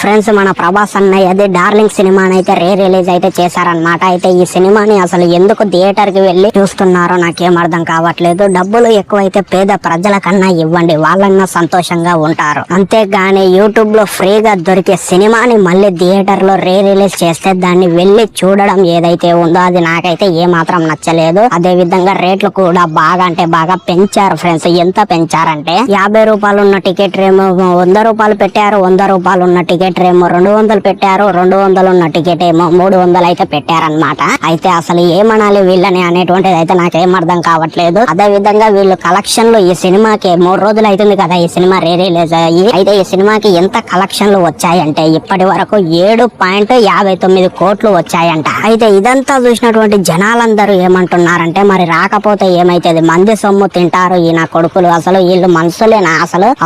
Friends, మన Prabhas అన్నయ్యది darling సినిమాని అయితే రిలీజ్ అయితే చేశారనమాట. అయితే ఈ సినిమాని అసలు ఎందుకు థియేటర్ కి వెళ్లి చూస్తున్నారో నాకేం అర్థం కావట్లేదు. డబ్బులు ఎక్కువైతే పేద ప్రజల కన్నా ఇవ్వండి, వాళ్ళన్నా సంతోషంగా ఉంటారు. అంతేగాని యూట్యూబ్ లో ఫ్రీగా దొరికే సినిమాని మళ్ళీ థియేటర్ లో రిలీజ్ చేస్తే దాన్ని వెళ్లి చూడడం ఏదైతే ఉందో అది నాకైతే ఏ మాత్రం నచ్చలేదు. అదే విధంగా రేట్లు కూడా బాగా అంటే బాగా పెంచారు ఫ్రెండ్స్. ఎంత పెంచారంటే 50 రూపాయలు ఉన్న టికెట్ ఏమో 100 రూపాయలు పెట్టారు, 100 రూపాయలు ఉన్న టికెట్ ఏమో 200 పెట్టారు, 200 ఉన్న టికెట్ ఏమో 300 అయితే పెట్టారనమాట. అయితే అసలు ఏమనాలి వీళ్ళని అనేటువంటిది అయితే నాకేం అర్థం కావట్లేదు. అదే విధంగా వీళ్ళు కలెక్షన్లు ఈ సినిమాకి 3 రోజులు అవుతుంది కదా ఈ సినిమా రిలీజ్ అయ్యి. అయితే ఈ సినిమాకి ఎంత కలెక్షన్లు వచ్చాయంటే ఇప్పటి వరకు 7.59 కోట్లు వచ్చాయంట. అయితే ఇదంతా చూసినటువంటి జనాలందరూ ఏమంటున్నారంటే మరి రాకపోతే ఏమైతుంది, మంది సొమ్ము తింటారు ఈ నా కొడుకులు, అసలు వీళ్ళు మనుషులేనా,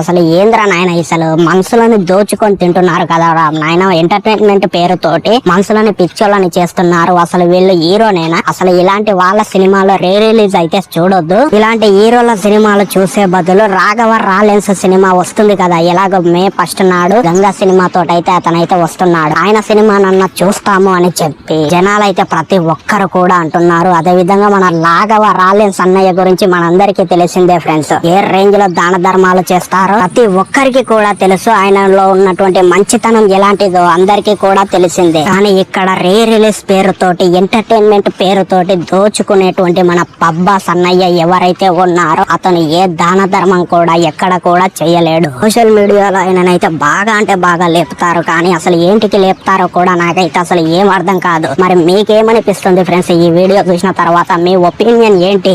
అసలు ఏంద్రా నాయన అసలు మనుషులని దోచుకొని తింటున్నారు కదా నాయన. ఎంటర్టైన్మెంట్ పేరుతోటి మనుషులని పిచ్చోళ్ళని చేస్తున్నారు. అసలు వీళ్ళు హీరోనేనా? అసలు ఇలాంటి వాళ్ళ సినిమాలో రిలీజ్ అయితే చూడొద్దు. ఇలాంటి హీరోల సినిమాలు చూసే బదులు రాఘవ రాలెన్స్ సినిమా వస్తుంది కదా, ఎలాగో మే 1 నాడు గంగా సినిమా తోటైతే అతనైతే వస్తున్నాడు. ఆయన సినిమానన్నా చూస్తాము అని చెప్పి జనాలైతే ప్రతి ఒక్కరు కూడా అంటున్నారు. అదే విధంగా మన రాఘవ రాలెన్స్ అన్నయ్య గురించి మనందరికీ తెలిసిందే ఫ్రెండ్స్. ఏ రేంజ్ లో దాన ధర్మాలు చేస్తారో ప్రతి ఒక్కరికి కూడా తెలుసు. ఆయనలో ఉన్నటువంటి మంచితనం ఎలాంటిదో అందరికీ కూడా తెలిసిందే. కానీ ఇక్కడ రిలీజ్ పేరుతోటి ఎంటర్టైన్మెంట్ పేరుతోటి దోచుకునేటువంటి మన పబ్బాస్ అన్నయ్య ఎవరైతే ఉన్నారో అతను ఏ దాన ధర్మం కూడా ఎక్కడ కూడా చేయలేడు. సోషల్ మీడియాలో ఆయననైతే బాగా అంటే బాగా లేపుతారు, కానీ అసలు ఏంటికి లేపుతారో కూడా నాకైతే అసలు ఏం అర్థం కాదు. మరి మీకేమనిపిస్తుంది ఫ్రెండ్స్ ఈ వీడియో చూసిన తర్వాత? మీ ఒపీనియన్ ఏంటి?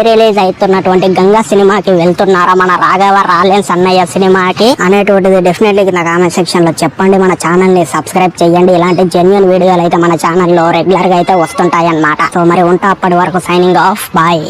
రిలీజ్ అవుతున్నటువంటి గంగా సినిమాకి వెళ్తున్నారా మన రాఘవ రాలెన్స్ అన్నయ్య సినిమాకి అనేటువంటిది డెఫినెట్లీ నా కామెంట్ సెక్షన్ లో చెప్పండి. మన ఛానల్ ని సబ్స్క్రైబ్ చేయండి. ఇలాంటి జెన్యూన్ వీడియోలు అయితే మన ఛానల్లో రెగ్యులర్ గా అయితే వస్తుంటాయి అన్నమాట. సో మరి ఉంటా, అప్పటి వరకు సైనింగ్ ఆఫ్, బాయ్.